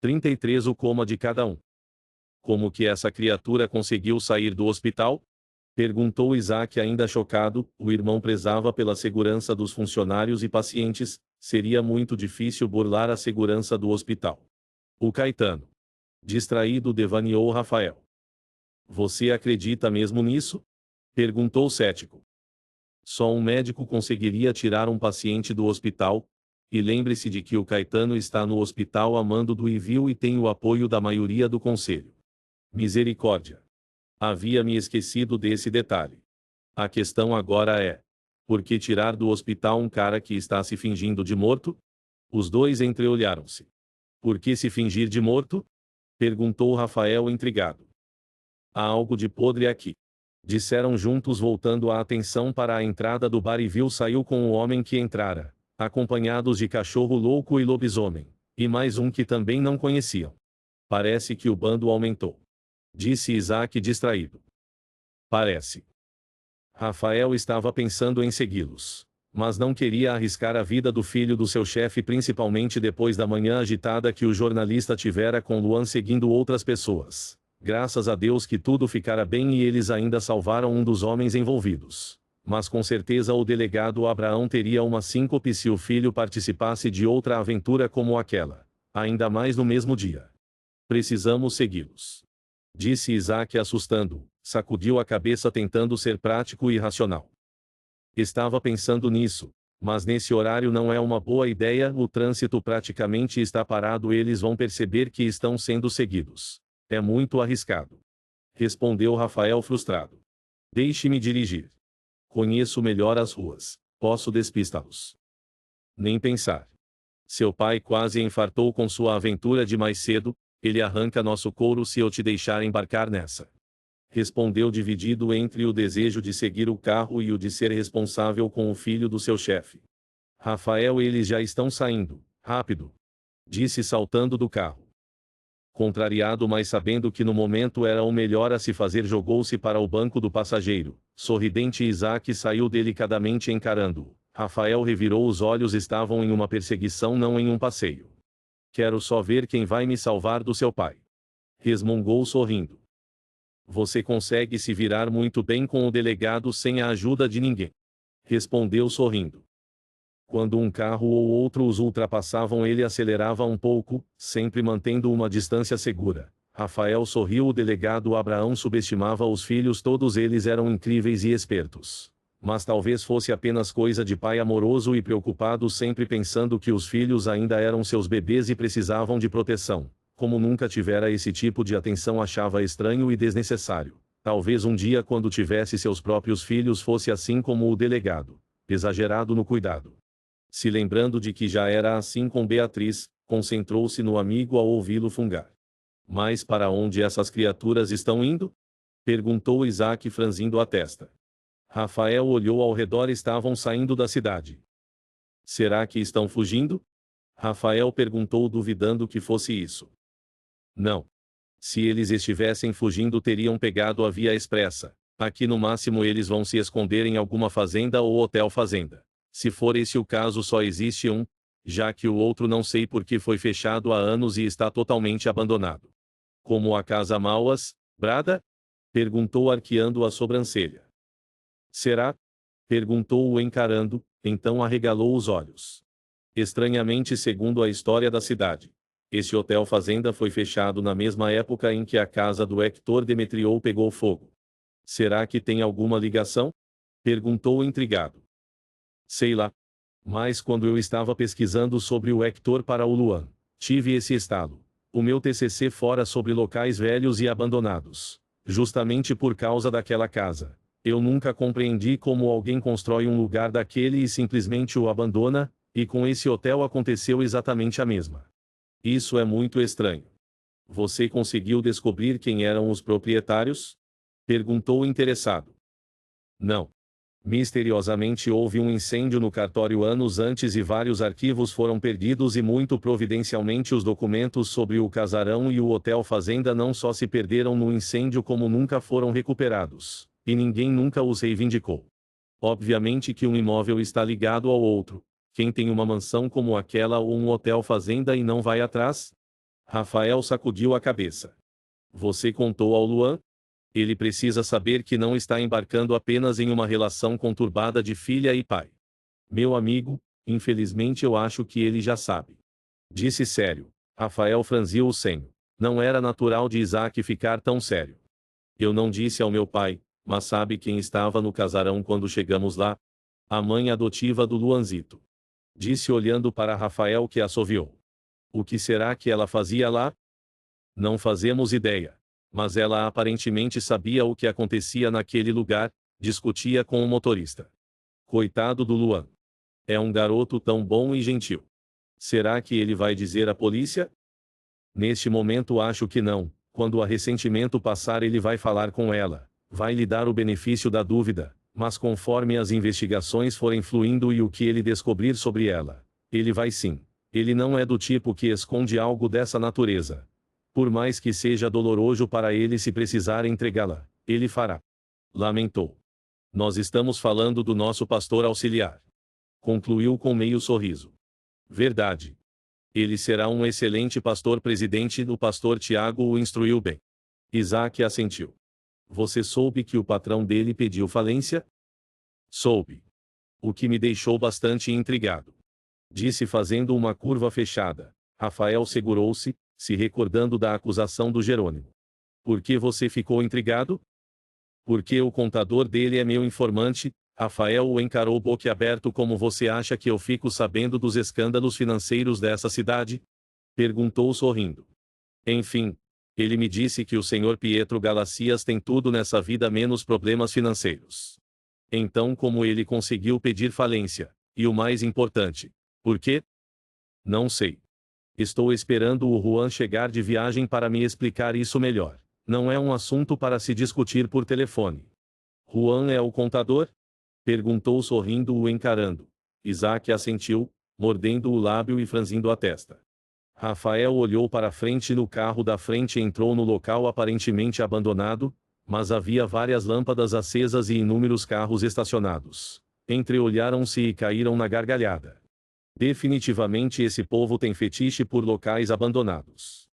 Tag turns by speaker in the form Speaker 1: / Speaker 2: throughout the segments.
Speaker 1: 33 O coma de cada um. Como que essa criatura conseguiu sair do hospital? Perguntou Isaac ainda chocado. O irmão prezava pela segurança dos funcionários e pacientes, seria muito difícil burlar a segurança do hospital. O Caetano. Distraído devaneou Rafael. Você acredita mesmo nisso? Perguntou cético. Só um médico conseguiria tirar um paciente do hospital, e lembre-se de que o Caetano está no hospital a mando do Ivil e tem o apoio da maioria do conselho. Misericórdia. Havia me esquecido desse detalhe. A questão agora é: por que tirar do hospital um cara que está se fingindo de morto? Os dois entreolharam-se. Por que se fingir de morto? Perguntou Rafael intrigado. Há algo de podre aqui. Disseram juntos voltando a atenção para a entrada do bar. Ivil saiu com o homem que entrara, acompanhados de cachorro louco e lobisomem, e mais um que também não conheciam. Parece que o bando aumentou. Disse Isaac distraído. Parece. Rafael estava pensando em segui-los, mas não queria arriscar a vida do filho do seu chefe, principalmente depois da manhã agitada que o jornalista tivera com Luan seguindo outras pessoas. Graças a Deus que tudo ficara bem e eles ainda salvaram um dos homens envolvidos. Mas com certeza o delegado Abraão teria uma síncope se o filho participasse de outra aventura como aquela, ainda mais no mesmo dia. Precisamos segui-los. Disse Isaac assustando, sacudiu a cabeça tentando ser prático e racional. Estava pensando nisso, mas nesse horário não é uma boa ideia, o trânsito praticamente está parado, eles vão perceber que estão sendo seguidos. É muito arriscado. Respondeu Rafael frustrado. Deixe-me dirigir. Conheço melhor as ruas, posso despistá-los. Nem pensar. Seu pai quase infartou com sua aventura de mais cedo, ele arranca nosso couro se eu te deixar embarcar nessa. Respondeu dividido entre o desejo de seguir o carro e o de ser responsável com o filho do seu chefe. Rafael, eles já estão saindo, rápido. Disse saltando do carro. Contrariado, mas sabendo que no momento era o melhor a se fazer, jogou-se para o banco do passageiro. Sorridente, Isaac saiu delicadamente encarando-o. Rafael revirou os olhos, estavam em uma perseguição, não em um passeio. Quero só ver quem vai me salvar do seu pai. Resmungou sorrindo. Você consegue se virar muito bem com o delegado sem a ajuda de ninguém. Respondeu sorrindo. Quando um carro ou outro os ultrapassavam, ele acelerava um pouco, sempre mantendo uma distância segura. Rafael sorriu. O delegado Abraão subestimava os filhos, todos eles eram incríveis e espertos. Mas talvez fosse apenas coisa de pai amoroso e preocupado, sempre pensando que os filhos ainda eram seus bebês e precisavam de proteção. Como nunca tivera esse tipo de atenção, achava estranho e desnecessário. Talvez um dia, quando tivesse seus próprios filhos, fosse assim como o delegado, exagerado no cuidado. Se lembrando de que já era assim com Beatriz, concentrou-se no amigo ao ouvi-lo fungar. Mas para onde essas criaturas estão indo? Perguntou Isaac franzindo a testa. Rafael olhou ao redor, estavam saindo da cidade. Será que estão fugindo? Rafael perguntou, duvidando que fosse isso. Não. Se eles estivessem fugindo, teriam pegado a via expressa. Aqui no máximo eles vão se esconder em alguma fazenda ou hotel fazenda. Se for esse o caso, só existe um, já que o outro não sei por que foi fechado há anos e está totalmente abandonado. Como a Casa Mauas, Brada? Perguntou arqueando a sobrancelha. Será? Perguntou-o encarando, então arregalou os olhos. Estranhamente, segundo a história da cidade, esse hotel fazenda foi fechado na mesma época em que a casa do Hector Demetriou pegou fogo. Será que tem alguma ligação? Perguntou intrigado. Sei lá. Mas quando eu estava pesquisando sobre o Hector para o Luan, tive esse estalo. O meu TCC fora sobre locais velhos e abandonados. Justamente por causa daquela casa. Eu nunca compreendi como alguém constrói um lugar daquele e simplesmente o abandona, e com esse hotel aconteceu exatamente a mesma. Isso é muito estranho. Você conseguiu descobrir quem eram os proprietários? Perguntou interessado. Não. Misteriosamente houve um incêndio no cartório anos antes e vários arquivos foram perdidos e muito providencialmente os documentos sobre o casarão e o hotel fazenda não só se perderam no incêndio como nunca foram recuperados, e ninguém nunca os reivindicou. Obviamente que um imóvel está ligado ao outro. Quem tem uma mansão como aquela ou um hotel fazenda e não vai atrás? Rafael sacudiu a cabeça. Você contou ao Luan? Ele precisa saber que não está embarcando apenas em uma relação conturbada de filha e pai. Meu amigo, infelizmente eu acho que ele já sabe. Disse sério. Rafael franziu o senho. Não era natural de Isaac ficar tão sério. Eu não disse ao meu pai, mas sabe quem estava no casarão quando chegamos lá? A mãe adotiva do Luanzito. Disse olhando para Rafael, que assoviou. O que será que ela fazia lá? Não fazemos ideia. Mas ela aparentemente sabia o que acontecia naquele lugar, discutia com o motorista. Coitado do Luan. É um garoto tão bom e gentil. Será que ele vai dizer à polícia? Neste momento acho que não. Quando o ressentimento passar ele vai falar com ela, vai lhe dar o benefício da dúvida, mas conforme as investigações forem fluindo e o que ele descobrir sobre ela, ele vai sim. Ele não é do tipo que esconde algo dessa natureza. Por mais que seja doloroso para ele se precisar entregá-la, ele fará. Lamentou. Nós estamos falando do nosso pastor auxiliar. Concluiu com meio sorriso. Verdade. Ele será um excelente pastor-presidente. O pastor Tiago o instruiu bem. Isaac assentiu. Você soube que o patrão dele pediu falência? Soube. O que me deixou bastante intrigado. Disse fazendo uma curva fechada. Rafael segurou-se, se recordando da acusação do Jerônimo. Por que você ficou intrigado? Porque o contador dele é meu informante. Rafael o encarou boquiaberto. Como você acha que eu fico sabendo dos escândalos financeiros dessa cidade? Perguntou sorrindo. Enfim, ele me disse que o senhor Pietro Galacias tem tudo nessa vida menos problemas financeiros. Então como ele conseguiu pedir falência? E o mais importante, por quê? Não sei. Estou esperando o Juan chegar de viagem para me explicar isso melhor. Não é um assunto para se discutir por telefone. Juan é o contador? Perguntou sorrindo o encarando. Isaac assentiu, mordendo o lábio e franzindo a testa. Rafael olhou para frente. No carro da frente entrou no local aparentemente abandonado, mas havia várias lâmpadas acesas e inúmeros carros estacionados. Entreolharam-se e caíram na gargalhada. Definitivamente esse povo tem fetiche por locais abandonados.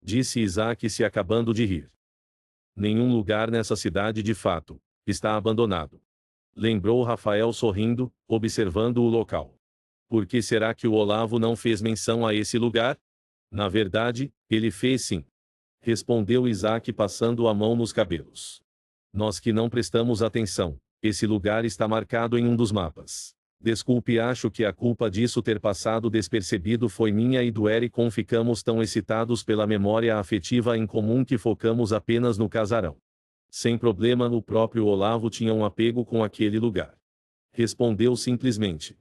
Speaker 1: Disse Isaac se acabando de rir. Nenhum lugar nessa cidade de fato está abandonado. Lembrou Rafael sorrindo, observando o local. Por que será que o Olavo não fez menção a esse lugar? Na verdade, ele fez sim. Respondeu Isaac passando a mão nos cabelos. Nós que não prestamos atenção, esse lugar está marcado em um dos mapas. Desculpe, acho que a culpa disso ter passado despercebido foi minha e do Ericon. Ficamos tão excitados pela memória afetiva em comum que focamos apenas no casarão. Sem problema, o próprio Olavo tinha um apego com aquele lugar. Respondeu simplesmente.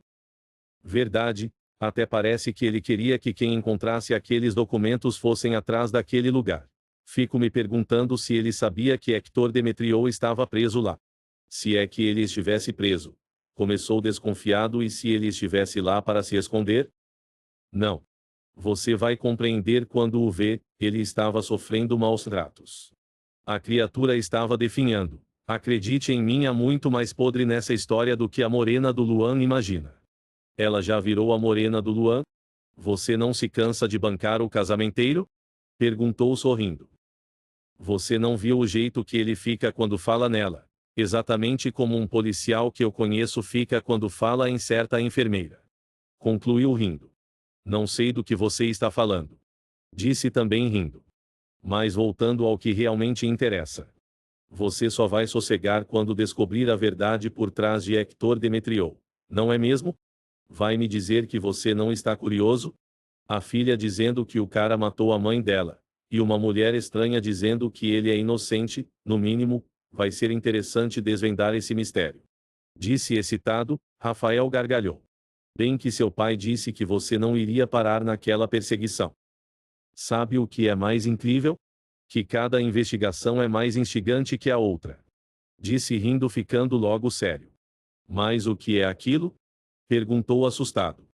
Speaker 1: Verdade, até parece que ele queria que quem encontrasse aqueles documentos fossem atrás daquele lugar. Fico me perguntando se ele sabia que Hector Demetriou estava preso lá. Se é que ele estivesse preso. Começou desconfiado. E se ele estivesse lá para se esconder? Não. Você vai compreender quando o vê. Ele estava sofrendo maus tratos. A criatura estava definhando. Acredite em mim, há muito mais podre nessa história do que a morena do Luan imagina. Ela já virou a morena do Luan? Você não se cansa de bancar o casamenteiro? Perguntou sorrindo. Você não viu o jeito que ele fica quando fala nela? Exatamente como um policial que eu conheço fica quando fala em certa enfermeira. Concluiu rindo. Não sei do que você está falando. Disse também rindo. Mas voltando ao que realmente interessa. Você só vai sossegar quando descobrir a verdade por trás de Hector Demetriou, não é mesmo? Vai me dizer que você não está curioso? A filha dizendo que o cara matou a mãe dela, e uma mulher estranha dizendo que ele é inocente, no mínimo, vai ser interessante desvendar esse mistério. Disse excitado. Rafael gargalhou. Bem que seu pai disse que você não iria parar naquela perseguição. Sabe o que é mais incrível? Que cada investigação é mais instigante que a outra. Disse rindo, ficando logo sério. Mas o que é aquilo? Perguntou assustado.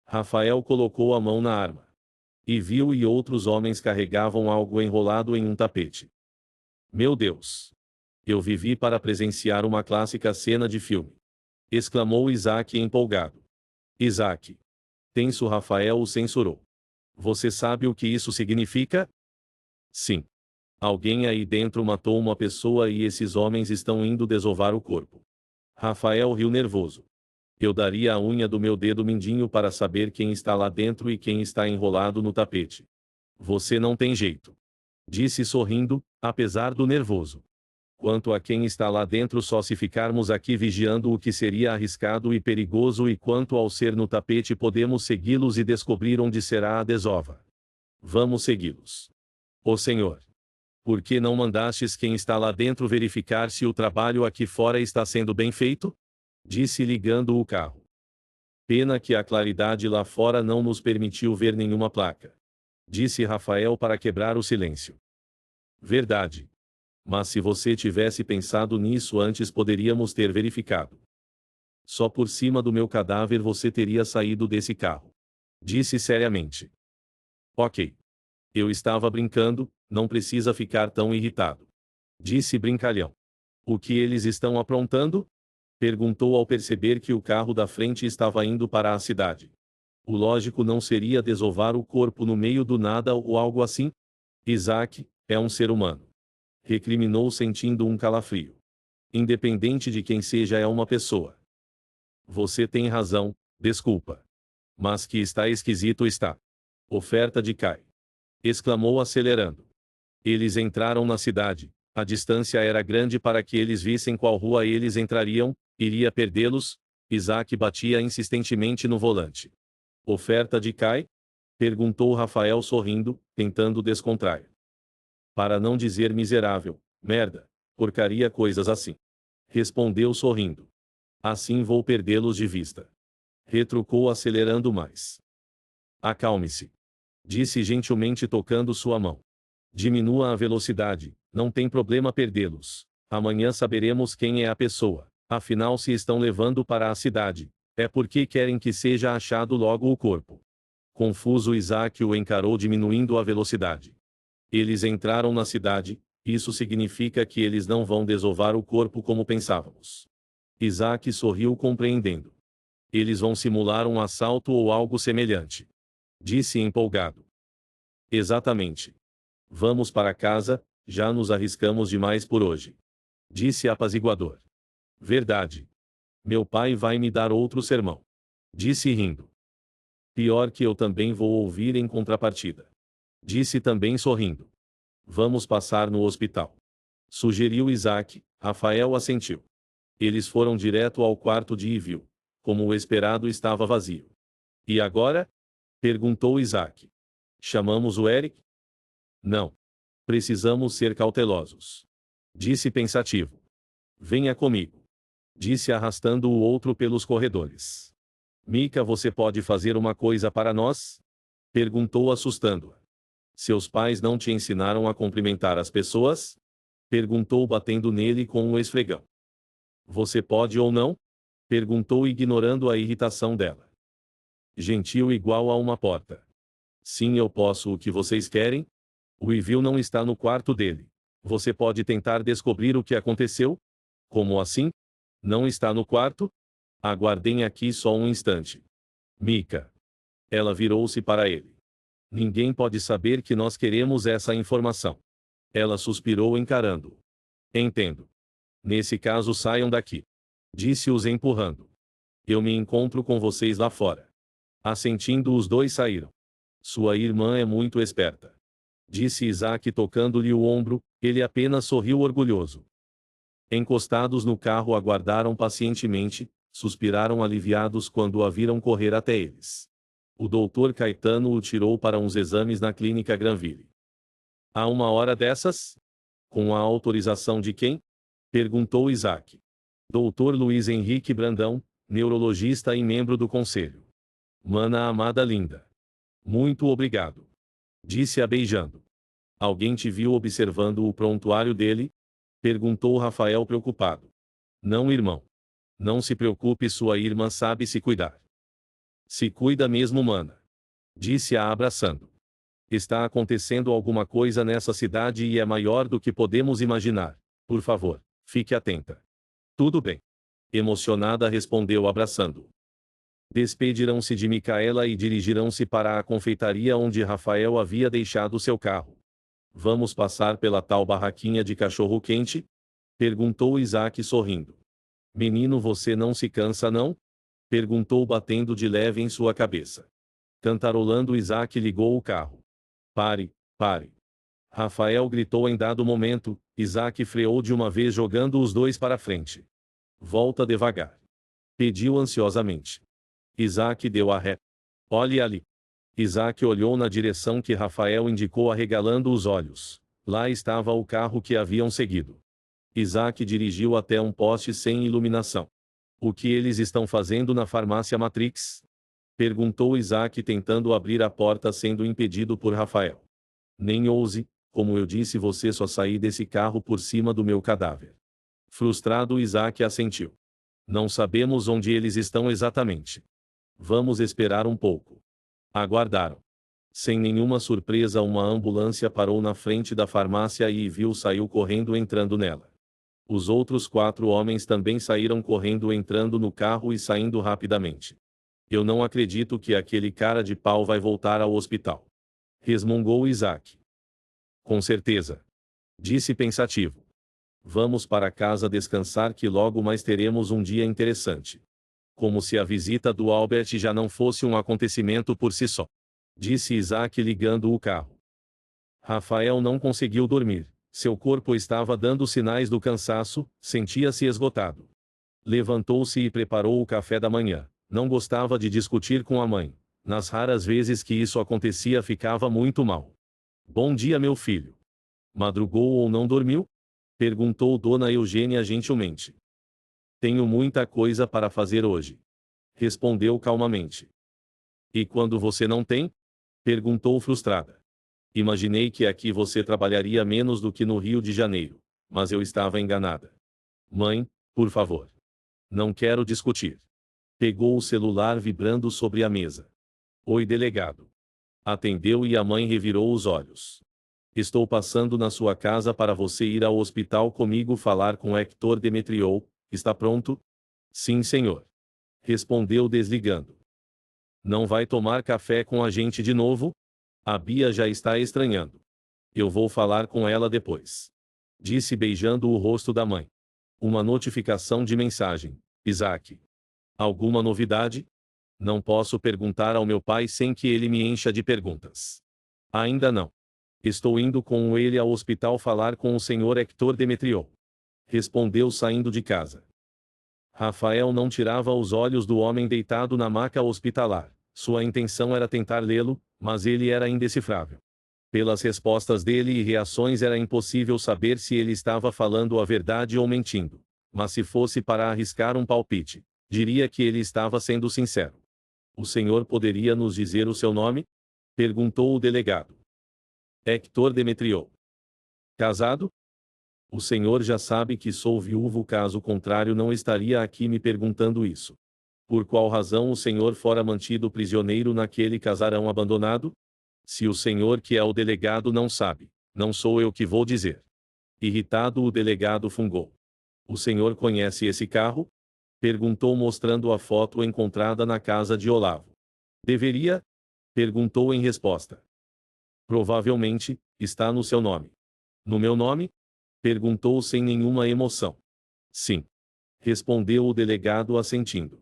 Speaker 1: Rafael colocou a mão na arma. E viu e outros homens carregavam algo enrolado em um tapete. Meu Deus! Eu vivi para presenciar uma clássica cena de filme. Exclamou Isaac empolgado. Isaac! Tenso. Rafael o censurou. Você sabe o que isso significa? Sim. Alguém aí dentro matou uma pessoa e esses homens estão indo desovar o corpo. Rafael riu nervoso. Eu daria a unha do meu dedo mindinho para saber quem está lá dentro e quem está enrolado no tapete. Você não tem jeito. Disse sorrindo, apesar do nervoso. Quanto a quem está lá dentro, só se ficarmos aqui vigiando, o que seria arriscado e perigoso, e quanto ao ser no tapete, podemos segui-los e descobrir onde será a desova. Vamos segui-los. Ô Senhor! Por que não mandastes quem está lá dentro verificar se o trabalho aqui fora está sendo bem feito? Disse ligando o carro. Pena que a claridade lá fora não nos permitiu ver nenhuma placa. Disse Rafael para quebrar o silêncio. Verdade. Mas se você tivesse pensado nisso antes, poderíamos ter verificado. Só por cima do meu cadáver você teria saído desse carro. Disse seriamente. Ok. Eu estava brincando, não precisa ficar tão irritado. Disse brincalhão. O que eles estão aprontando? Perguntou ao perceber que o carro da frente estava indo para a cidade. O lógico não seria desovar o corpo no meio do nada ou algo assim? Isaac é um ser humano. Recriminou sentindo um calafrio. Independente de quem seja, é uma pessoa. Você tem razão, desculpa. Mas que está esquisito está. Oferta de Kai. Exclamou acelerando. Eles entraram na cidade. A distância era grande para que eles vissem qual rua eles entrariam, iria perdê-los. Isaac batia insistentemente no volante. Oferta de Kai? Perguntou Rafael sorrindo, tentando descontrair. Para não dizer miserável, merda, porcaria, coisas assim. Respondeu sorrindo. Assim vou perdê-los de vista. Retrucou acelerando mais. Acalme-se. Disse gentilmente tocando sua mão. Diminua a velocidade, não tem problema perdê-los. Amanhã saberemos quem é a pessoa. Afinal, se estão levando para a cidade, é porque querem que seja achado logo o corpo. Confuso, Isaac o encarou diminuindo a velocidade. Eles entraram na cidade, isso significa que eles não vão desovar o corpo como pensávamos. Isaac sorriu compreendendo. Eles vão simular um assalto ou algo semelhante. Disse empolgado. Exatamente. Vamos para casa, já nos arriscamos demais por hoje. Disse apaziguador. Verdade. Meu pai vai me dar outro sermão. Disse rindo. Pior que eu também vou ouvir em contrapartida. Disse também sorrindo. Vamos passar no hospital. Sugeriu Isaac. Rafael assentiu. Eles foram direto ao quarto de Ivil. Como o esperado, estava vazio. E agora? Perguntou Isaac. Chamamos o Eric? Não. Precisamos ser cautelosos. Disse pensativo. Venha comigo. Disse arrastando o outro pelos corredores. Mika, você pode fazer uma coisa para nós? Perguntou assustando-a. Seus pais não te ensinaram a cumprimentar as pessoas? Perguntou batendo nele com um esfregão. Você pode ou não? Perguntou ignorando a irritação dela. Gentil igual a uma porta. Sim, eu posso. O que vocês querem? O Ivil não está no quarto dele. Você pode tentar descobrir o que aconteceu? Como assim? Não está no quarto? Aguardem aqui só um instante. Mika. Ela virou-se para ele. Ninguém pode saber que nós queremos essa informação. Ela suspirou encarando-o. Entendo. Nesse caso, saiam daqui. Disse-os empurrando. Eu me encontro com vocês lá fora. Assentindo, os dois saíram. Sua irmã é muito esperta. Disse Isaac tocando-lhe o ombro, ele apenas sorriu orgulhoso. Encostados no carro, aguardaram pacientemente, suspiraram aliviados quando a viram correr até eles. O doutor Caetano o tirou para uns exames na clínica Granville. Há uma hora dessas? Com a autorização de quem? Perguntou Isaac. Doutor Luiz Henrique Brandão, neurologista e membro do conselho. Mana amada linda. Muito obrigado. Disse-a beijando. Alguém te viu observando o prontuário dele? Perguntou Rafael preocupado. Não, irmão. Não se preocupe, sua irmã sabe se cuidar. Se cuida mesmo, mana. Disse-a abraçando. Está acontecendo alguma coisa nessa cidade e é maior do que podemos imaginar. Por favor, fique atenta. Tudo bem. Emocionada respondeu abraçando-o. Despedirão-se de Micaela e dirigirão-se para a confeitaria onde Rafael havia deixado seu carro. Vamos passar pela tal barraquinha de cachorro-quente? Perguntou Isaac sorrindo. Menino, você não se cansa não? Perguntou batendo de leve em sua cabeça. Cantarolando, Isaac ligou o carro. Pare, pare. Rafael gritou em dado momento. Isaac freou de uma vez, jogando os dois para frente. Volta devagar. Pediu ansiosamente. Isaac deu a ré. Olhe ali. Isaac olhou na direção que Rafael indicou, arregalando os olhos. Lá estava o carro que haviam seguido. Isaac dirigiu até um poste sem iluminação. O que eles estão fazendo na farmácia Matrix? Perguntou Isaac, tentando abrir a porta, sendo impedido por Rafael. Nem ouse, como eu disse, você só sair desse carro por cima do meu cadáver. Frustrado, Isaac assentiu. Não sabemos onde eles estão exatamente. Vamos esperar um pouco. Aguardaram. Sem nenhuma surpresa, uma ambulância parou na frente da farmácia e Ivil saiu correndo, entrando nela. Os outros 4 homens também saíram correndo, entrando no carro e saindo rapidamente. Eu não acredito que aquele cara de pau vai voltar ao hospital. Resmungou Isaac. Com certeza. Disse pensativo. Vamos para casa descansar, que logo mais teremos um dia interessante. Como se a visita do Albert já não fosse um acontecimento por si só. Disse Isaac, ligando o carro. Rafael não conseguiu dormir. Seu corpo estava dando sinais do cansaço, sentia-se esgotado. Levantou-se e preparou o café da manhã. Não gostava de discutir com a mãe. Nas raras vezes que isso acontecia, ficava muito mal. Bom dia, meu filho. Madrugou ou não dormiu? Perguntou Dona Eugênia gentilmente. Tenho muita coisa para fazer hoje. Respondeu calmamente. E quando você não tem? Perguntou frustrada. Imaginei que aqui você trabalharia menos do que no Rio de Janeiro, mas eu estava enganada. Mãe, por favor. Não quero discutir. Pegou o celular vibrando sobre a mesa. Oi, delegado. Atendeu e a mãe revirou os olhos. Estou passando na sua casa para você ir ao hospital comigo falar com Hector Demetriou. Está pronto? Sim, senhor. Respondeu desligando. Não vai tomar café com a gente de novo? A Bia já está estranhando. Eu vou falar com ela depois. Disse, beijando o rosto da mãe. Uma notificação de mensagem. Isaac. Alguma novidade? Não posso perguntar ao meu pai sem que ele me encha de perguntas. Ainda não. Estou indo com ele ao hospital falar com o senhor Hector Demetriou. Respondeu, saindo de casa. Rafael não tirava os olhos do homem deitado na maca hospitalar. Sua intenção era tentar lê-lo, mas ele era indecifrável. Pelas respostas dele e reações era impossível saber se ele estava falando a verdade ou mentindo. Mas se fosse para arriscar um palpite, diria que ele estava sendo sincero. O senhor poderia nos dizer o seu nome? Perguntou o delegado. Hector Demetriou. Casado? O senhor já sabe que sou viúvo, caso contrário não estaria aqui me perguntando isso. Por qual razão o senhor fora mantido prisioneiro naquele casarão abandonado? Se o senhor, que é o delegado, não sabe, não sou eu que vou dizer. Irritado, o delegado fungou. O senhor conhece esse carro? Perguntou, mostrando a foto encontrada na casa de Olavo. Deveria? Perguntou em resposta. Provavelmente, está no seu nome. No meu nome? Perguntou sem nenhuma emoção. Sim. Respondeu o delegado, assentindo.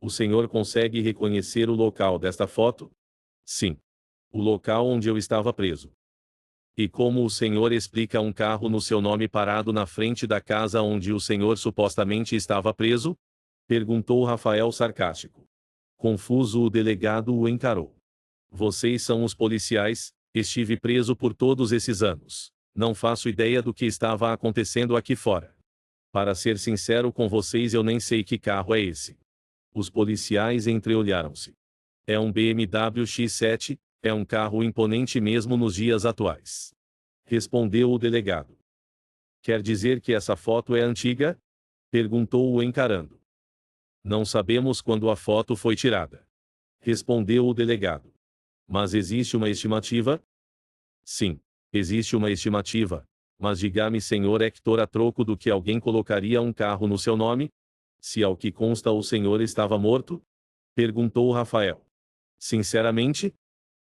Speaker 1: O senhor consegue reconhecer o local desta foto? Sim. O local onde eu estava preso. E como o senhor explica um carro no seu nome parado na frente da casa onde o senhor supostamente estava preso? Perguntou Rafael, sarcástico. Confuso, o delegado o encarou. Vocês são os policiais? Estive preso por todos esses anos. Não faço ideia do que estava acontecendo aqui fora. Para ser sincero com vocês, eu nem sei que carro é esse. Os policiais entreolharam-se. É um BMW X7, é um carro imponente mesmo nos dias atuais. Respondeu o delegado. Quer dizer que essa foto é antiga? Perguntou-o encarando. Não sabemos quando a foto foi tirada. Respondeu o delegado. Mas existe uma estimativa? Sim, existe uma estimativa. Mas diga-me, senhor Hector, a troco do que alguém colocaria um carro no seu nome? Se ao que consta o senhor estava morto? Perguntou Rafael. Sinceramente,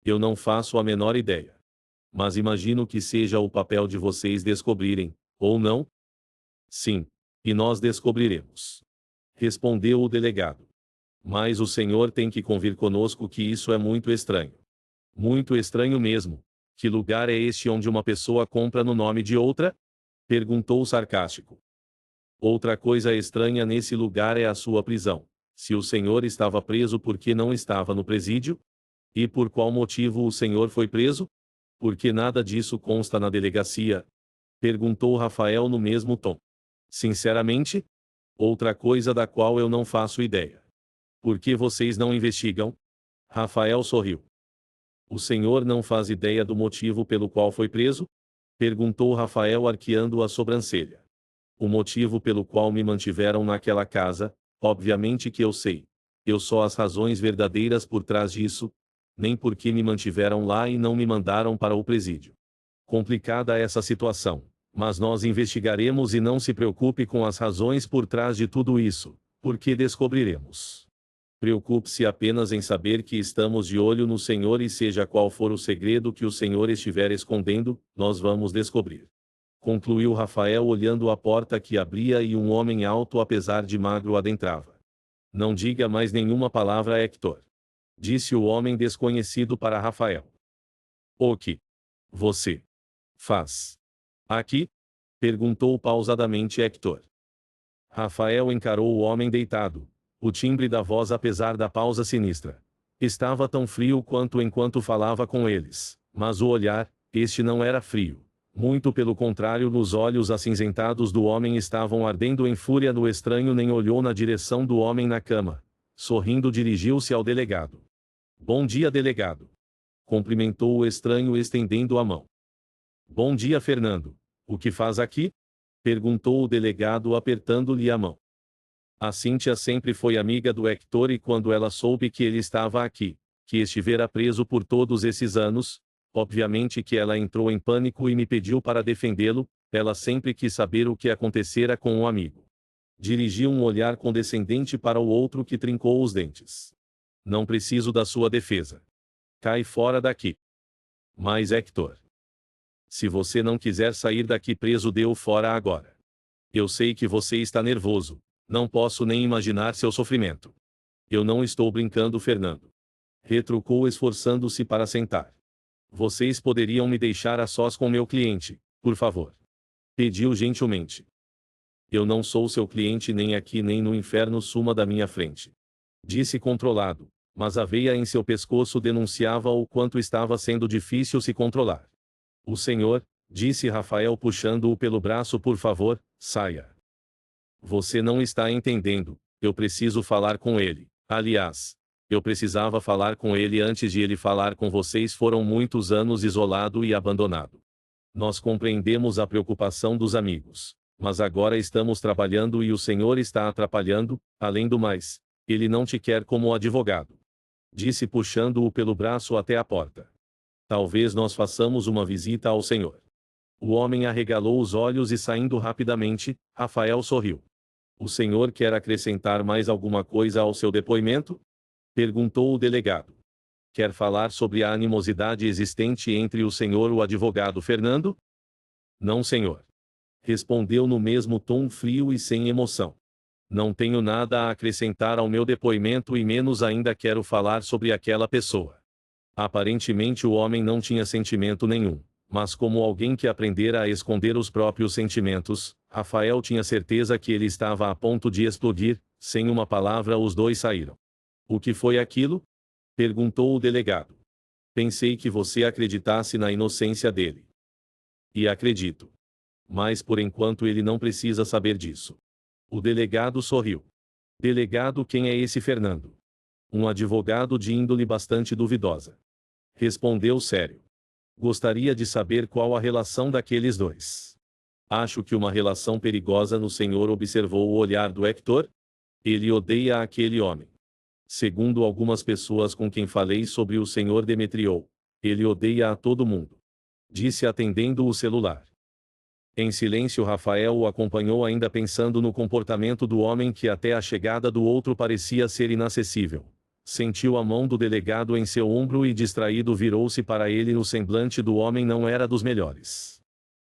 Speaker 1: eu não faço a menor ideia. Mas imagino que seja o papel de vocês descobrirem, ou não? Sim, e nós descobriremos. Respondeu o delegado. Mas o senhor tem que convir conosco que isso é muito estranho. Muito estranho mesmo. Que lugar é este onde uma pessoa compra no nome de outra? Perguntou sarcástico. Outra coisa estranha nesse lugar é a sua prisão. Se o senhor estava preso porque não estava no presídio? E por qual motivo o senhor foi preso? Porque nada disso consta na delegacia? Perguntou Rafael no mesmo tom. Sinceramente? Outra coisa da qual eu não faço ideia. Por que vocês não investigam? Rafael sorriu. O senhor não faz ideia do motivo pelo qual foi preso? Perguntou Rafael arqueando a sobrancelha. O motivo pelo qual me mantiveram naquela casa, obviamente que eu sei. Eu só as razões verdadeiras por trás disso, nem por que me mantiveram lá e não me mandaram para o presídio. Complicada essa situação, mas nós investigaremos e não se preocupe com as razões por trás de tudo isso, porque descobriremos. Preocupe-se apenas em saber que estamos de olho no Senhor e seja qual for o segredo que o Senhor estiver escondendo, nós vamos descobrir. Concluiu Rafael olhando a porta que abria e um homem alto apesar de magro adentrava. Não diga mais nenhuma palavra, Hector. Disse o homem desconhecido para Rafael. O que você faz aqui? Perguntou pausadamente Hector. Rafael encarou o homem deitado. O timbre da voz apesar da pausa sinistra. Estava tão frio quanto enquanto falava com eles, mas o olhar, este não era frio. Muito pelo contrário, os olhos acinzentados do homem estavam ardendo em fúria. No estranho nem olhou na direção do homem na cama. Sorrindo dirigiu-se ao delegado. Bom dia, delegado. Cumprimentou o estranho estendendo a mão. Bom dia, Fernando. O que faz aqui? Perguntou o delegado apertando-lhe a mão. A Cíntia sempre foi amiga do Hector e quando ela soube que ele estava aqui, que estivera preso por todos esses anos, obviamente que ela entrou em pânico e me pediu para defendê-lo. Ela sempre quis saber o que acontecera com o amigo. Dirigiu um olhar condescendente para o outro que trincou os dentes. Não preciso da sua defesa. Cai fora daqui. Mas Hector, se você não quiser sair daqui preso, dê-o fora agora. Eu sei que você está nervoso. Não posso nem imaginar seu sofrimento. Eu não estou brincando, Fernando. Retrucou esforçando-se para sentar. Vocês poderiam me deixar a sós com meu cliente, por favor. Pediu gentilmente. Eu não sou seu cliente nem aqui nem no inferno, suma da minha frente. Disse controlado, mas a veia em seu pescoço denunciava o quanto estava sendo difícil se controlar. O senhor, disse Rafael puxando-o pelo braço, por favor, saia. Você não está entendendo, eu preciso falar com ele. Aliás, eu precisava falar com ele antes de ele falar com vocês. Foram muitos anos isolado e abandonado. Nós compreendemos a preocupação dos amigos, mas agora estamos trabalhando e o senhor está atrapalhando. Além do mais, ele não te quer como advogado. Disse puxando-o pelo braço até a porta. Talvez nós façamos uma visita ao senhor. O homem arregalou os olhos e saindo rapidamente, Rafael sorriu. O senhor quer acrescentar mais alguma coisa ao seu depoimento? Perguntou o delegado. Quer falar sobre a animosidade existente entre o senhor e o advogado Fernando? Não, senhor. Respondeu no mesmo tom frio e sem emoção. Não tenho nada a acrescentar ao meu depoimento e menos ainda quero falar sobre aquela pessoa. Aparentemente o homem não tinha sentimento nenhum. Mas como alguém que aprendera a esconder os próprios sentimentos, Rafael tinha certeza que ele estava a ponto de explodir. Sem uma palavra os dois saíram. O que foi aquilo? Perguntou o delegado. Pensei que você acreditasse na inocência dele. E acredito. Mas por enquanto ele não precisa saber disso. O delegado sorriu. Delegado, quem é esse Fernando? Um advogado de índole bastante duvidosa. Respondeu sério. Gostaria de saber qual a relação daqueles dois. Acho que uma relação perigosa. No senhor observou o olhar do Hector? Ele odeia aquele homem. Segundo algumas pessoas com quem falei sobre o senhor Demetriou, ele odeia a todo mundo. Disse atendendo o celular. Em silêncio Rafael o acompanhou ainda pensando no comportamento do homem que até a chegada do outro parecia ser inacessível. Sentiu a mão do delegado em seu ombro e distraído virou-se para ele. O semblante do homem não era dos melhores.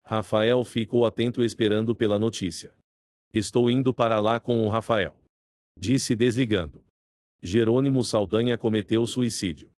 Speaker 1: Rafael ficou atento esperando pela notícia. Estou indo para lá com o Rafael. Disse desligando. Jerônimo Saldanha cometeu suicídio.